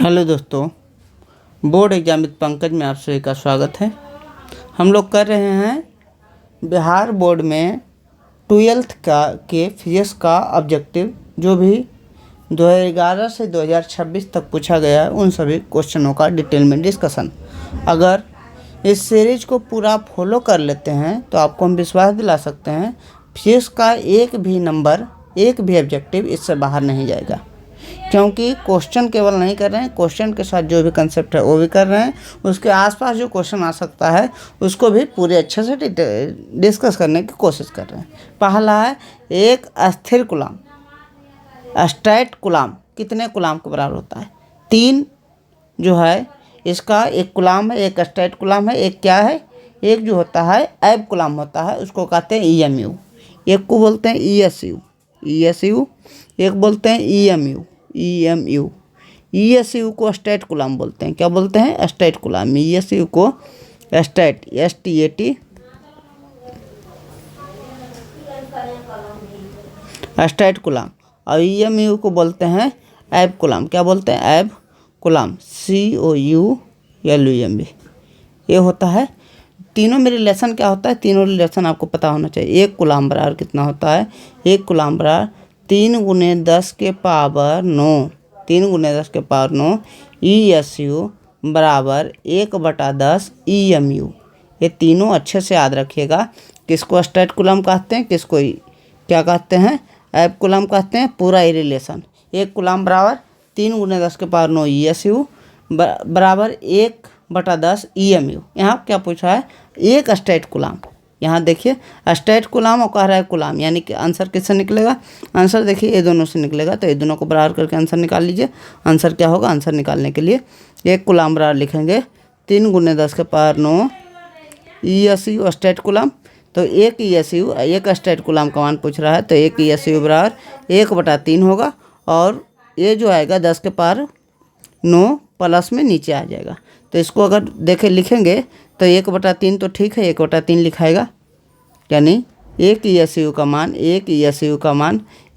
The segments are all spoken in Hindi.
हेलो दोस्तों, बोर्ड एग्जाम विद पंकज में आप सभी का स्वागत है। हम लोग कर रहे हैं बिहार बोर्ड में 12th के फिजिक्स का ऑब्जेक्टिव जो भी 2011 से 2026 तक पूछा गया है उन सभी क्वेश्चनों का डिटेल में डिस्कशन। अगर इस सीरीज को पूरा फॉलो कर लेते हैं तो आपको हम विश्वास दिला सकते हैं फिजिक्स का एक भी ऑब्जेक्टिव इससे बाहर नहीं जाएगा, क्योंकि क्वेश्चन केवल नहीं कर रहे हैं, क्वेश्चन के साथ जो भी कंसेप्ट है वो भी कर रहे हैं। उसके आसपास जो क्वेश्चन आ सकता है उसको भी पूरे अच्छे से डिस्कस करने की कोशिश कर रहे हैं। पहला है एक अस्थिर कूलाम, स्ट्रेट कूलाम कितने कूलाम के बराबर होता है? 3 जो है इसका, एक कूलाम है, एक स्ट्रेट कूलाम है, एक क्या है, एक जो होता है ऐब कूलाम होता है, उसको कहते हैं EMU। एक को बोलते हैं ESU, एक बोलते हैं EMU। ESU को स्ट्रेट कूलाम बोलते हैं। क्या बोलते हैं? Straight coulomb. ESU को स्ट्रेट STAT स्ट्रेट कूलाम, और EMU को बोलते हैं ऐब कूलाम। क्या बोलते हैं? ऐब कूलाम, COULUMB। ये होता है। तीनों में रिलेशन क्या होता है? तीनों रिलेशन आपको पता होना चाहिए। एक कूलाम बराबर कितना होता है? एक कूलाम बराबर 3 × 10 के पावर 9, 3 × 10 के पावर 9 ESU बराबर 1/10 EMU। ये तीनों अच्छे से याद रखिएगा। किसको स्ट्रेट कूलाम कहते हैं, किसको क्या कहते हैं? ऐब कूलाम कहते हैं। पूरा ही रिलेशन। एक कूलाम बराबर 3 × 10 के पावर 9 ESU बराबर 1/10 EMU। यहाँ क्या पूछा है? एक स्ट्रेट कूलाम। यहाँ देखिए स्ट्रेट कूलाम और कह रहा है कूलाम, यानी कि आंसर किससे निकलेगा? आंसर देखिए ये दोनों से निकलेगा, तो ये दोनों को बराबर करके आंसर निकाल लीजिए। आंसर क्या होगा? आंसर निकालने के लिए एक कूलाम बराबर लिखेंगे 3 × 10 के पावर 9 ESU स्ट्रेट कूलाम। तो एक ESU, एक स्ट्रेट कूलाम का मान पूछ रहा है, तो एक ESU बराबर 1/3 होगा, और ये जो आएगा 10 के पावर 9 प्लस में नीचे आ जाएगा। तो इसको अगर देखें लिखेंगे तो 1/3 तो ठीक है, 1/3 लिखाएगा, यानी एक ESU का मान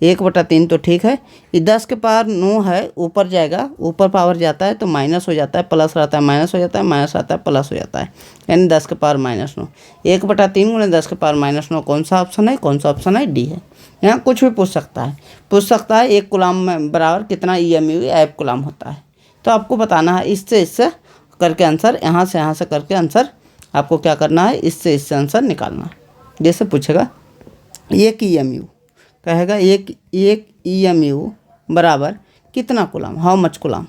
1/3 तो ठीक है। ये 10 के पावर 9 है, ऊपर जाएगा, ऊपर पावर जाता है तो माइनस हो जाता है, प्लस रहता है माइनस हो जाता है, माइनस आता है प्लस हो जाता है, यानी 10 के पावर -9। 1/3 × 10 के पावर -9 कौन सा ऑप्शन है? कौन सा ऑप्शन है? डी है। यहाँ कुछ भी पूछ सकता है एक कूलाम में बराबर कितना EMU ऐब कूलाम होता है। तो आपको बताना है इससे करके आंसर, यहाँ से करके आंसर आपको क्या करना है? इससे आंसर निकालना है। जैसे पूछेगा एक EMU, कहेगा एक EMU बराबर कितना कूलाम, हाउ मच कूलाम,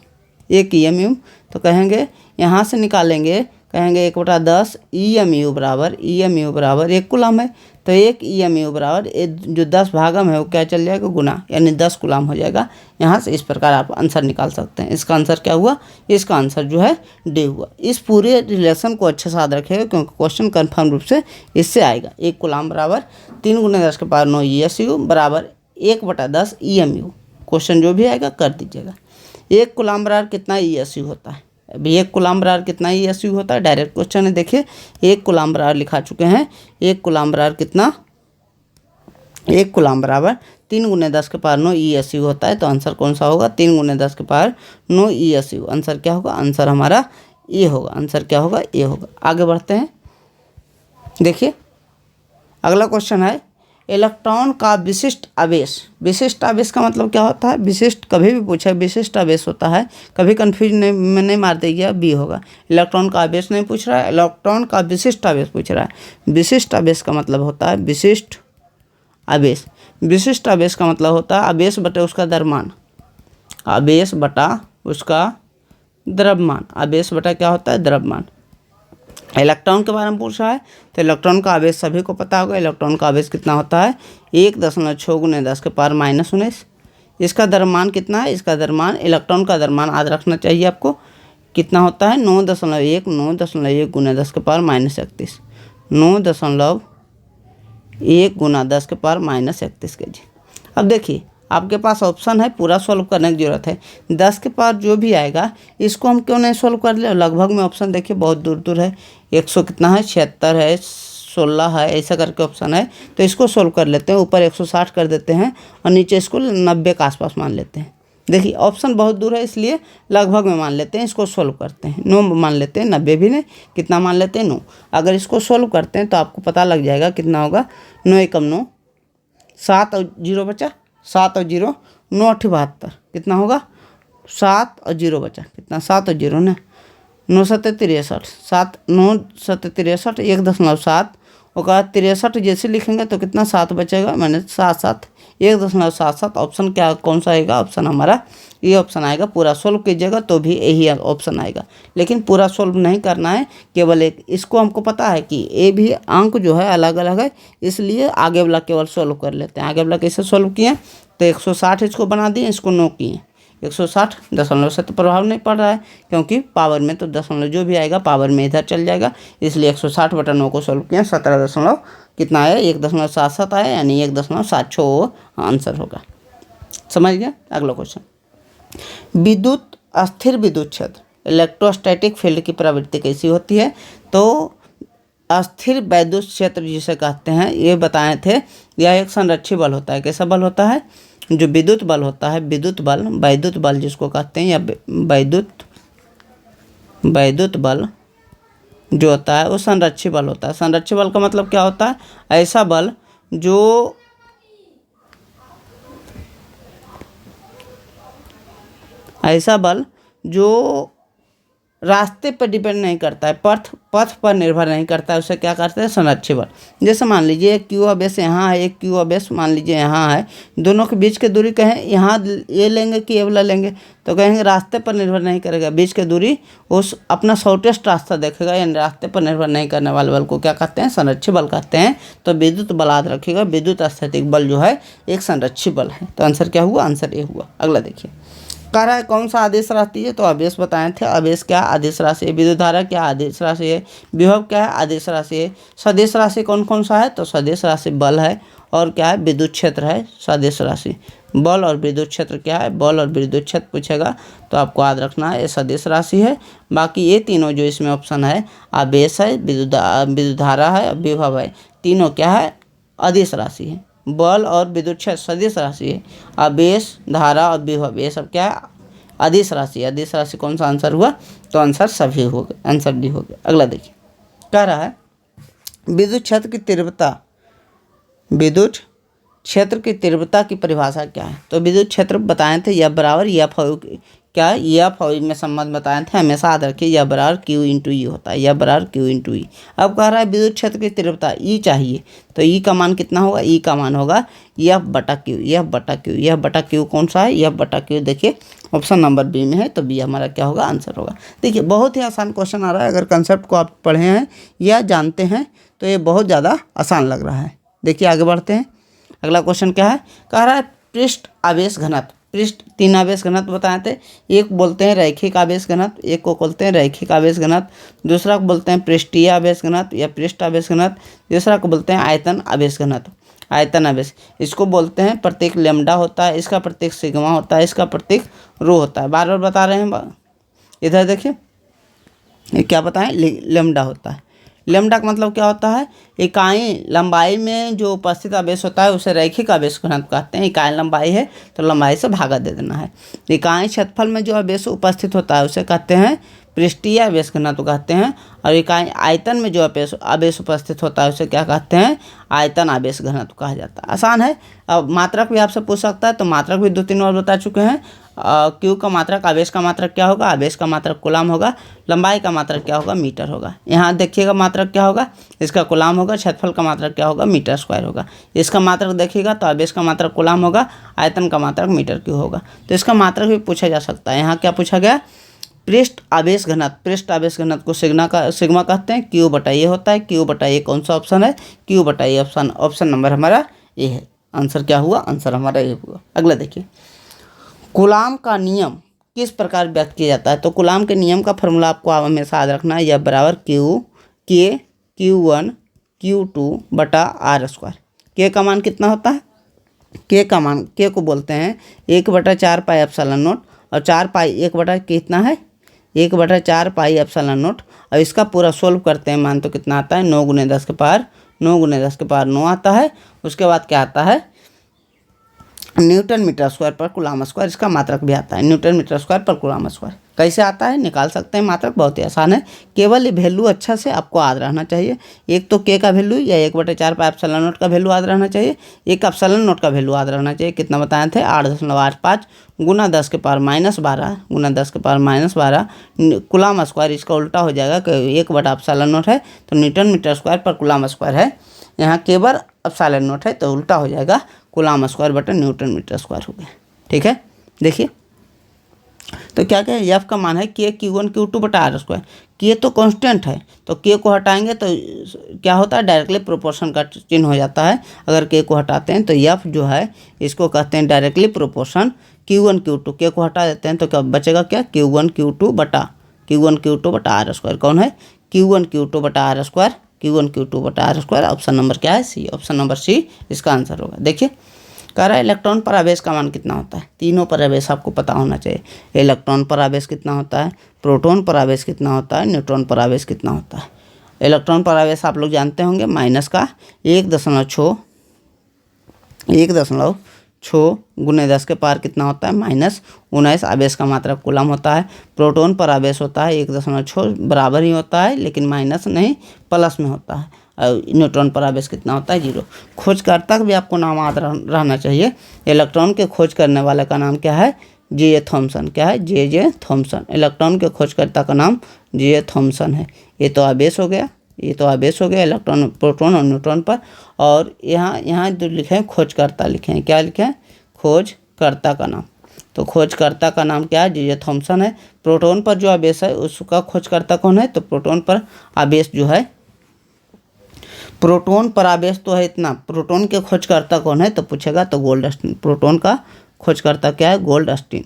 एक EMU। तो कहेंगे यहाँ से निकालेंगे, कहेंगे 1/10 EMU बराबर एक कूलाम है, तो एक EMU बराबर जो 10 भागम है वो क्या चल जाएगा? गुना, यानी 10 कूलाम हो जाएगा। यहाँ से इस प्रकार आप आंसर निकाल सकते हैं। इसका आंसर क्या हुआ? इसका आंसर जो है डी हुआ। इस पूरे रिलेशन को अच्छे से याद रखिएगा, क्योंकि क्वेश्चन कन्फर्म रूप से इससे आएगा। एक कूलाम बराबर 3 × 10 के पावर 9 ESU बराबर 1/10 EMU। क्वेश्चन जो भी आएगा कर दीजिएगा। एक कूलाम बराबर कितना ESU होता है? अभी एक कूलाम बराबर कितना ESU होता है? डायरेक्ट क्वेश्चन है, देखिए एक कूलाम बराबर लिखा चुके हैं। एक कूलाम बराबर कितना? एक कूलाम बराबर 3 × 10 के पावर 9 ESU होता है। तो आंसर कौन सा होगा? 3 × 10 के पावर 9 ESU। आंसर क्या होगा? आंसर हमारा ये होगा। आंसर क्या होगा? ये होगा। आगे बढ़ते हैं। देखिए अगला क्वेश्चन है इलेक्ट्रॉन का विशिष्ट आवेश। विशिष्ट आवेश का मतलब क्या होता है? विशिष्ट कभी भी पूछे विशिष्ट आवेश होता है, कभी कन्फ्यूज नहीं मार देगा, बी होगा। इलेक्ट्रॉन का आवेश नहीं पूछ रहा है, इलेक्ट्रॉन का विशिष्ट आवेश पूछ रहा है। विशिष्ट आवेश का मतलब होता है विशिष्ट आवेश। विशिष्ट आवेश का मतलब होता है आवेश बटे उसका द्रव्यमान, आवेश बटा उसका द्रव्यमान। आवेश बटा क्या होता है? द्रव्यमान। इलेक्ट्रॉन के बारे में पूछ रहा है, तो इलेक्ट्रॉन का आवेश सभी को पता होगा। इलेक्ट्रॉन का आवेश कितना होता है? 1.6 × 10 के पावर -19। इसका द्रव्यमान कितना है? इसका द्रव्यमान, इलेक्ट्रॉन का द्रव्यमान याद रखना चाहिए आपको, कितना होता है? 9.1 × 10 के पावर -31। 9.1 × 10 के पावर -31 kg। अब देखिए आपके पास ऑप्शन है, पूरा सॉल्व करने की जरूरत है। 10 के पावर जो भी आएगा इसको हम क्यों नहीं सॉल्व कर ले? लगभग में ऑप्शन देखिए बहुत दूर है, 100 कितना है? 76 है, 16 है, ऐसा करके ऑप्शन है। तो इसको सोल्व कर लेते हैं। ऊपर 160 कर देते हैं और नीचे इसको 90 के आसपास मान लेते हैं। देखिए ऑप्शन बहुत दूर है इसलिए लगभग में मान लेते हैं, इसको सोल्व करते हैं। 9 मान लेते हैं, 90 भी नहीं, कितना मान लेते हैं 9। अगर इसको सोल्व करते हैं तो आपको पता लग जाएगा कितना होगा। 9 एकम 9, 7 और 0 बचा, 7 और 0 9 8 72, कितना होगा 7 और 0 बचा, कितना 7 और 0 ना 9 7 63, 7 9 7 63 1.7 और 63 जैसे लिखेंगे तो कितना 7 बचेगा, मैंने 7 7 1.77। ऑप्शन क्या कौन सा आएगा, ऑप्शन हमारा ये ऑप्शन आएगा। पूरा सोल्व कीजिएगा तो भी यही ऑप्शन आएगा, लेकिन पूरा सोल्व नहीं करना है, केवल एक। इसको हमको पता है कि ए भी अंक जो है अलग अलग है, इसलिए आगे वाला केवल सोल्व कर लेते हैं। आगे वाला कैसे सोल्व किए तो 160 इसको बना दिए, इसको 9 किए। 160 दशमलव से तो प्रभाव नहीं पड़ रहा है, क्योंकि पावर में तो दशमलव जो भी आएगा पावर में इधर चल जाएगा, इसलिए 160 बटा 9 को सोल्व किया। 17 दशमलव कितना आया 1.77 आया, यानी 1.76 आंसर होगा। समझ गया। अगला क्वेश्चन, विद्युत स्थिर विद्युत क्षेत्र इलेक्ट्रोस्टैटिक फील्ड की प्रवृत्ति कैसी होती है। तो अस्थिर वैद्युत क्षेत्र जिसे कहते हैं ये बताए थे, यह एक संरक्षी बल होता है। कैसा बल होता है, जो विद्युत बल होता है, विद्युत बल वैद्युत बल जिसको कहते हैं, या वैद्युत बल जो होता है वो संरक्षी बल होता है। संरक्षी बल का मतलब क्या होता है, ऐसा बल जो रास्ते पर डिपेंड नहीं करता है, पथ पर निर्भर नहीं करता है, उसे क्या करते हैं संरक्षी बल। जैसे मान लीजिए एक क्यू आवेश यहाँ है, एक क्यू आवेश मान लीजिए यहाँ है, दोनों के बीच की दूरी कहें यहाँ ये लेंगे कि ये वाला लेंगे, तो कहेंगे रास्ते पर निर्भर नहीं करेगा, बीच की दूरी उस अपना शॉर्टेस्ट रास्ता देखेगा, यानी रास्ते पर निर्भर नहीं करने वाले बल को क्या कहते हैं संरक्षी बल कहते हैं। तो विद्युत बल याद रखिएगा, विद्युत स्थैतिक बल जो है एक संरक्षी बल है। तो आंसर क्या हुआ, आंसर ए हुआ। अगला देखिए, कह रहा है कौन सा आदेश राशि है। तो आवेश बताए थे, आवेश क्या आदेश राशि है, विद्युत धारा क्या आदेश राशि है, विभव क्या है आदेश राशि है, सदिश राशि कौन कौन सा है। तो सदिश राशि बल है, और क्या है विद्युत क्षेत्र है। सदिश राशि बल और विद्युत क्षेत्र क्या है, बल और विद्युत क्षेत्र पूछेगा तो आपको याद रखना है ये सदिश राशि है। बाकी ये तीनों जो इसमें ऑप्शन है, आवेश है, विद्युत धारा है, विभव है, तीनों क्या है अदिश राशि है। बल और विद्युत क्षेत्र सदिश राशि है, आवेश धारा और विभव ये सब क्या है अदिश राशि है। अदिश राशि कौन सा आंसर हुआ, तो आंसर सभी हो गए, आंसर डी हो गया। अगला देखिए, कह रहा है विद्युत क्षेत्र की तीव्रता, विद्युत क्षेत्र की तीव्रता की परिभाषा क्या है। तो विद्युत क्षेत्र बताए थे या बराबर या क्या या फौज में संबंध बताए थे, हमेशा याद रखिए या बराबर क्यू इंटू ई होता है, या बराबर क्यू इंटू ई। अब कह रहा है विद्युत क्षेत्र की तीव्रता ई चाहिए, तो ई का मान कितना होगा, ई का मान होगा एफ बटा क्यू। एफ बटा क्यू, एफ बटा क्यू कौन सा है, एफ बटा क्यू देखिए ऑप्शन नंबर बी में है, तो बी हमारा क्या होगा आंसर होगा। देखिए बहुत ही आसान क्वेश्चन आ रहा है, अगर कंसेप्ट को आप पढ़े हैं या जानते हैं तो ये बहुत ज़्यादा आसान लग रहा है। देखिए आगे बढ़ते हैं। अगला क्वेश्चन क्या है, कह रहा है पृष्ठ आवेश घनत्व। पृष्ठ तीन आवेश घनत्व बताए थे, एक बोलते हैं रैखिक आवेश घनत्व, एक को बोलते हैं रैखिक आवेश घनत्व, दूसरा को बोलते हैं पृष्ठीय आवेश घनत्व या पृष्ठ आवेश घनत्व, तीसरा को बोलते हैं आयतन आवेश घनत्व। आयतन आवेश इसको बोलते हैं, प्रतीक लेमडा होता है, इसका प्रतीक सिग्मा होता है, इसका प्रतीक रो होता है। बार बार बता रहे हैं, इधर देखिए ये क्या बताएं लेमडा होता है। लेमडा का मतलब क्या होता है, इकाई लंबाई में जो उपस्थित आवेश होता है उसे रैखिक आवेश घनत्व कहते हैं। इकाई लंबाई है तो लंबाई से भागा दे देना है। इकाई क्षेत्रफल में जो आवेश उपस्थित होता है उसे कहते हैं पृष्ठीय आवेश घनत्व कहते हैं, और इकाई आयतन में जो आवेश उपस्थित होता है उसे क्या कहते हैं आयतन आवेश घनत्व कहा जाता है। आसान है। अब मात्रक भी आपसे पूछ सकता है, तो मात्रक भी 2-3 बार बता चुके हैं। क्यू का मात्रक आवेश का मात्रक क्या होगा, आवेश का मात्रक कूलाम होगा, लंबाई का मात्रक क्या होगा मीटर होगा। यहाँ देखिएगा मात्रक क्या होगा, इसका कूलाम होगा, क्षेत्रफल का मात्रक क्या होगा मीटर स्क्वायर होगा। इसका मात्रक देखिएगा तो आवेश का मात्रक कूलाम होगा, आयतन का मात्रक मीटर क्यू होगा। तो इसका मात्रक भी पूछा जा सकता है। यहाँ क्या पूछा गया, पृष्ठ आवेश घनत्व। पृष्ठ आवेश घनत्व को सिग्मा कहते हैं। क्यू बटा ए होता है, क्यू बटा ए कौन सा ऑप्शन है, क्यू बटा ए ऑप्शन नंबर हमारा ए है। आंसर क्या हुआ, आंसर हमारा ए हुआ। अगला देखिए, कूलाम का नियम किस प्रकार व्यक्त किया जाता है। तो कूलाम के नियम का फॉर्मूला आपको हमेशा याद रखना है, या बराबर Q1 Q2 बटा आर स्क्वायर। के का मान कितना होता है, के का मान के को बोलते हैं 1/4 पाई एप्सिलॉन नॉट, और 4 पाई 1/, कितना है 1/4 पाई एप्सिलॉन नॉट। और इसका पूरा सोल्व करते हैं, मान तो कितना आता है 9 × 10 के पावर 9 × 10 के पावर 9 आता है। उसके बाद क्या आता है न्यूटन मीटर स्क्वायर पर कूलम स्क्वायर, इसका मात्रक भी आता है न्यूटन मीटर स्क्वायर पर कूलम स्क्वायर। कैसे आता है निकाल सकते हैं मात्रक, बहुत ही आसान है, केवल ये वैल्यू अच्छा से आपको याद रहना चाहिए। एक तो के का वैल्यू या 1/4 पाई एप्सिलॉन नॉट का वैल्यू याद रहना चाहिए, एक एप्सिलॉन नॉट का वैल्यू याद रहना चाहिए। कितना बताए थे 8.85 गुना 10 के पावर -12 गुना 10 के पावर -12 कूलम स्क्वायर। इसका उल्टा हो जाएगा कि 1/एप्सिलॉन नॉट है तो न्यूटन मीटर स्क्वायर पर कूलम स्क्वायर है, यहाँ केवल एप्सिलॉन नॉट है तो उल्टा हो जाएगा कूलम स्क्वायर बटा न्यूटन मीटर स्क्वायर हो गया। ठीक है, देखिए तो क्या क्या एफ का मान है के Q1 Q2 बटा आर स्क्वायर। के तो कांस्टेंट है तो के को हटाएंगे तो क्या होता है डायरेक्टली प्रोपोर्शन का चिन्ह हो जाता है। अगर के को हटाते हैं तो एफ जो है इसको कहते हैं डायरेक्टली प्रोपोर्शन Q1 Q2। के को हटा देते हैं तो क्या बचेगा, क्या Q1 Q2 बटा आर स्क्वायर। कौन है Q1 Q2 बटा आर स्क्वायर, Q1 Q2 बटा आर स्क्वायर। ऑप्शन नंबर क्या है सी, ऑप्शन नंबर सी इसका आंसर होगा। देखिए कह रहा है इलेक्ट्रॉन पर आवेश का मान कितना होता है, तीनों पर आवेश आपको पता होना चाहिए। इलेक्ट्रॉन पर आवेश कितना होता है, प्रोटॉन पर आवेश कितना होता है, न्यूट्रॉन पर आवेश कितना होता है। इलेक्ट्रॉन पर आवेश आप लोग जानते होंगे माइनस का 1.6 गुने 10 के पावर कितना होता है -19 आवेश का मात्रक कूलम होता है। प्रोटॉन पर आवेश होता है 1.6 बराबर ही होता है लेकिन माइनस नहीं प्लस में होता है। और न्यूट्रॉन पर आवेश कितना होता है 0। खोजकर्ता का भी आपको नाम याद रहना चाहिए। इलेक्ट्रॉन के खोज करने वाले का नाम क्या है J.J. थॉमसन। क्या है J.J. थॉमसन। इलेक्ट्रॉन के खोजकर्ता का नाम J.J. थॉमसन है। ये तो आवेश हो गया, इलेक्ट्रॉन प्रोटॉन और न्यूट्रॉन पर। और यहाँ जो लिखे हैं खोजकर्ता लिखे हैं, क्या लिखे हैं खोजकर्ता का नाम। तो खोजकर्ता का नाम क्या है J.J. थॉमसन है। प्रोटॉन पर जो आवेश है उसका खोजकर्ता कौन है, तो प्रोटॉन पर आवेश जो है, प्रोटॉन पर आवेश तो है इतना, प्रोटॉन के खोजकर्ता कौन है तो पूछेगा तो गोल्डस्टीन। प्रोटॉन का खोजकर्ता क्या है गोल्डस्टीन।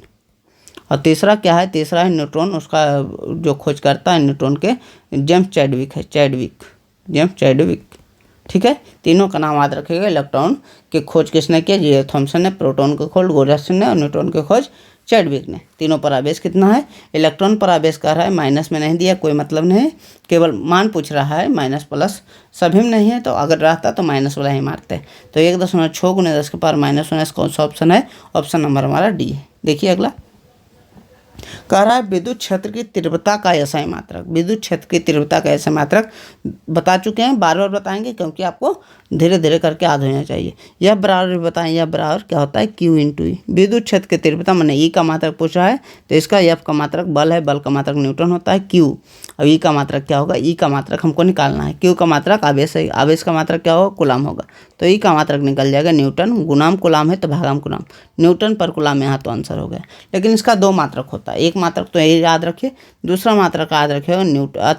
और तीसरा क्या है, तीसरा है न्यूट्रॉन, उसका जो खोजकर्ता है न्यूट्रॉन के जेम्स चैडविक है, जेम्स चैडविक। ठीक है, तीनों का नाम याद रखिएगा। इलेक्ट्रॉन के खोज किसने किया J.J. थॉमसन ने, प्रोटॉन के खोज गोल्डस्टीन ने और न्यूट्रॉन के खोज चैडविक ने। तीनों पर आवेश कितना है, इलेक्ट्रॉन पर आवेश कर रहा है माइनस में नहीं दिया, कोई मतलब नहीं, केवल मान पूछ रहा है माइनस प्लस सभी में नहीं है। तो अगर रहता तो माइनस वाला ही मारते। तो 1.6 गुने 10 के पावर -19 कौन सा ऑप्शन है, ऑप्शन नंबर हमारा डी है। देखिए अगला कह रहा है विद्युत क्षेत्र की तीव्रता का एसआई मात्रक। विद्युत क्षेत्र की तीव्रता का एसआई मात्रक बता चुके हैं, बार बार बताएंगे क्योंकि आपको धीरे धीरे करके याद होना चाहिए। यह बराबर बताएं, यह बराबर क्या होता है Q × E। विद्युत क्षेत्र की तीव्रता मैंने E का मात्रक पूछा है तो इसका F का मात्रक बल है, बल का मात्रक न्यूटन होता है Q। अब E का मात्रक क्या होगा, E का मात्रक हमको निकालना है। Q का मात्रक आवेश है, आवेश का मात्रक क्या होगा कूलम होगा, तो E का मात्रक निकल जाएगा न्यूटन। गुणाम कूलम है तो भागाम कूलम, न्यूटन पर कूलम यहाँ तो आंसर हो गया। लेकिन इसका 2 मात्रक होता है, एक मात्रक तो यही याद रखिए, दूसरा मात्रक याद रखिएगा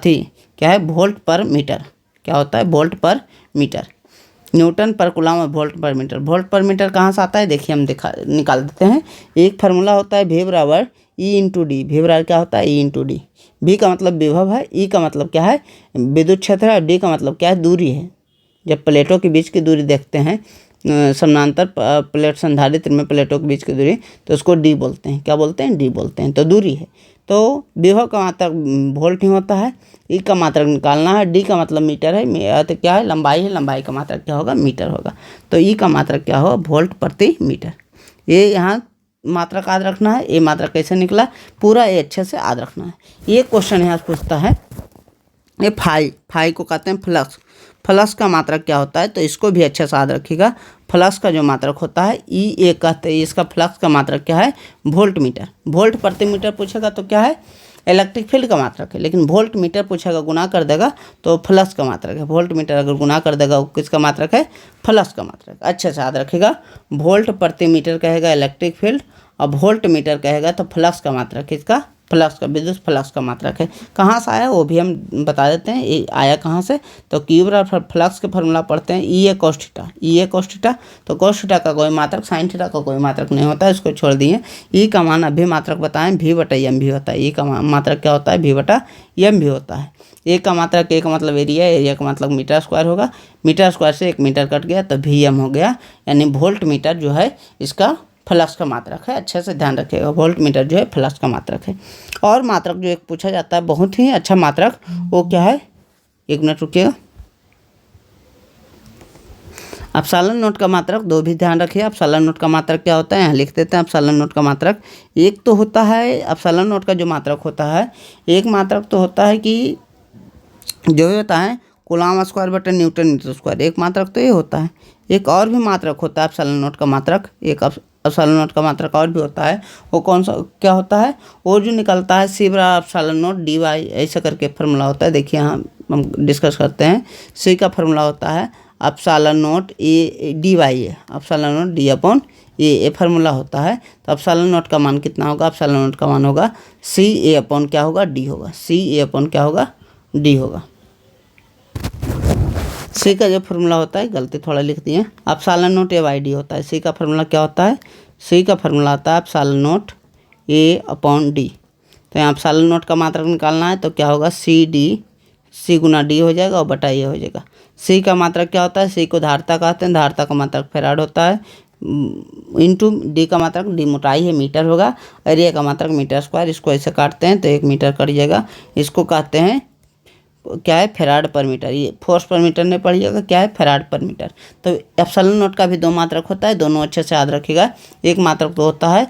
क्या है वोल्ट पर मीटर। क्या होता है वोल्ट पर मीटर, न्यूटन पर कूलम और वोल्ट पर मीटर। वोल्ट पर मीटर कहाँ से आता है देखिए हम निकाल देते हैं। एक फार्मूला होता है V बराबर E × D। V बराबर क्या होता है E × D। V का मतलब विभव है, E का मतलब क्या है विद्युत क्षेत्र है, D का मतलब क्या है दूरी है। जब प्लेटों के बीच की दूरी देखते हैं समानांतर प्लेट संधारित्र में प्लेटों के बीच की दूरी, तो उसको D बोलते हैं। क्या बोलते हैं, D बोलते हैं। तो दूरी है, तो विभव का मात्रक वोल्ट ही होता है। E का मात्रक निकालना है, D का मतलब मीटर है, तो क्या है लंबाई है, लंबाई का मात्रक क्या होगा मीटर होगा। तो E का मात्रक क्या होगा वोल्ट प्रति मीटर। ये यहाँ मात्रक याद रखना है। ये मात्रक कैसे निकला पूरा ये अच्छे से याद रखना है। ये क्वेश्चन यहाँ पूछता है, ये फाई को कहते हैं फ्लक्स। फ्लक्स का मात्रक क्या होता है तो इसको भी अच्छे से याद रखिएगा। फ्लक्स का जो मात्रक होता है E1 कहते हैं, इसका फ्लक्स का मात्रक क्या है वोल्ट मीटर। वोल्ट प्रति मीटर पूछेगा तो क्या है इलेक्ट्रिक फील्ड का मात्रक है, लेकिन वोल्ट मीटर पूछेगा गुना कर देगा तो फ्लक्स का मात्रक है। वोल्ट मीटर अगर गुना कर देगा वो किसका मात्रक है फ्लक्स का मात्रक। अच्छे से याद रखिएगा, वोल्ट प्रति मीटर कहेगा इलेक्ट्रिक फील्ड और वोल्ट मीटर कहेगा तो फ्लक्स का मात्रक किसका फ्लक्स का, विद्युत फ्लक्स का मात्रक है। कहाँ से आया वो भी हम बता देते हैं, ये आया कहाँ से तो Q बराबर फ्लक्स के फार्मूला पढ़ते हैं E cos थीटा। तो cos थीटा का कोई मात्रक sin थीटा का कोई मात्रक नहीं होता है, इसको छोड़ दिए। E का मान अभी मात्रक बताएं V/m होता है। E का मात्रक क्या होता है V/m होता है। A का मात्रक, A का मतलब एरिया का मतलब मीटर स्क्वायर होगा, मीटर स्क्वायर से 1 मीटर कट गया तो Vm हो गया, यानी वोल्ट मीटर जो है इसका फ्लक्स का मात्रक है। अच्छे से ध्यान रखिएगा, वोल्ट मीटर जो है फ्लक्स का मात्रक है। और मात्रक जो एक पूछा जाता है बहुत ही अच्छा मात्रक, वो क्या है 1 मिनट रुकिएगा। अपसालन नोट का मात्रक दो भी ध्यान रखिए। अपसालन नोट का मात्रक क्या होता है, यहाँ लिख देते हैं। अपसालन नोट का मात्रक एक तो होता है, अपसालन नोट का जो मात्रक होता है, एक मात्रक तो होता है कि जो होता है कूलाम स्क्वायर बटे न्यूटन मीटर स्क्वायर, एक मात्रक तो ये होता है। एक और भी मात्रक होता है अपसालन नोट का मात्रक, एक अपसालन नोट का मात्रक और भी होता है। वो कौन सा क्या होता है, वो जो निकलता है सी बराबर अपसालन नोट डी वाई, ऐसा करके फार्मूला होता है। देखिए यहाँ हम डिस्कस करते हैं। सी का फार्मूला होता है अपसालन नोट ए डी वाई है, अपसालन नोट डी अपॉन ए फार्मूला होता है। तो अपसालन नोट का मान कितना होगा, अपसालन नोट का मान होगा सी ए अपॉन क्या होगा, डी होगा। सी ए अपॉन क्या होगा, डी होगा। सी का जो फार्मूला होता है, गलती थोड़ा लिख दिए, अपसालन नोट ए वाई डी होता है। सी का फार्मूला क्या होता है, सी का फार्मूला आता है अपसालन नोट ए अपॉन डी। तो यहाँ अपसालन नोट का मात्रक निकालना है तो क्या होगा, सी डी, सी गुना डी हो जाएगा और बटा ए हो जाएगा। सी का मात्रक क्या होता है, सी को धारता कहते हैं, धारता का मात्रक फैराड होता है, इंटू डी का मात्रक, डी मोटाई है मीटर होगा, और ए का मात्रक मीटर स्क्वायर। इसको ऐसे काटते हैं तो 1 मीटर कट जाएगा। इसको कहते हैं क्या है, फैराड पर मीटर। ये फोर्स पर मीटर नहीं पड़िएगा, क्या है, फैराड पर मीटर। तो एप्सिलॉन नोट का भी दो मात्रक होता है, दोनों अच्छे से याद रखिएगा। एक मात्रक तो होता है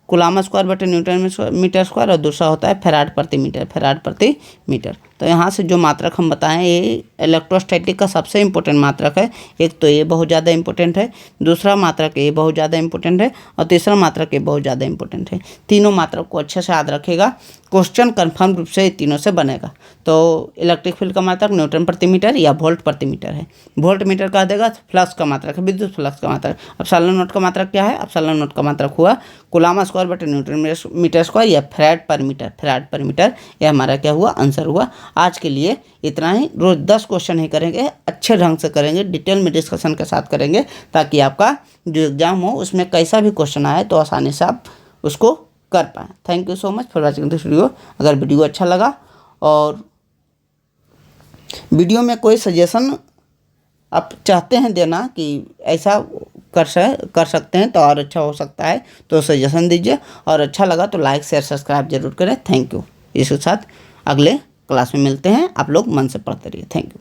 कूलाम स्क्वायर बटे न्यूटन मीटर स्क्वायर, और दूसरा होता है फैराड प्रति मीटर, फैराड प्रति मीटर। तो यहाँ से जो मात्रक हम बताएं, ये इलेक्ट्रोस्टैटिक का सबसे इंपॉर्टेंट मात्रक है। एक तो ये बहुत ज़्यादा इंपॉर्टेंट है, दूसरा मात्रक ये बहुत ज़्यादा इंपॉर्टेंट है, और तीसरा मात्रक ये बहुत ज़्यादा इंपॉर्टेंट है। तीनों मात्रक को अच्छे से याद रखेगा, क्वेश्चन कन्फर्म रूप से तीनों से बनेगा। तो इलेक्ट्रिक फील्ड का मात्रक न्यूटन प्रति मीटर या वोल्ट प्रति मीटर है। वोल्ट मीटर कह देगा फ्लक्स का मात्रक है, विद्युत फ्लक्स का मात्रक। अपसालन नोट का मात्रक क्या है, अपसालन नोट का मात्रक हुआ कूलाम स्क्वायर बटे न्यूटन मीटर स्क्वायर या फैराड पर मीटर, फैराड पर मीटर। यह हमारा क्या हुआ, आंसर हुआ। आज के लिए इतना ही। रोज 10 क्वेश्चन ही करेंगे, अच्छे ढंग से करेंगे, डिटेल में डिस्कशन के साथ करेंगे, ताकि आपका जो एग्जाम हो उसमें कैसा भी क्वेश्चन आए तो आसानी से आप उसको कर पाएँ। Thank you so much for watching this video. अगर वीडियो अच्छा लगा और वीडियो में कोई सजेशन आप चाहते हैं देना कि ऐसा कर सकते हैं तो और अच्छा हो सकता है, तो सजेशन दीजिए। और अच्छा लगा तो लाइक शेयर सब्सक्राइब जरूर करें। Thank you. इसके साथ अगले क्लास में मिलते हैं। आप लोग मन से पढ़ते रहिए। Thank you.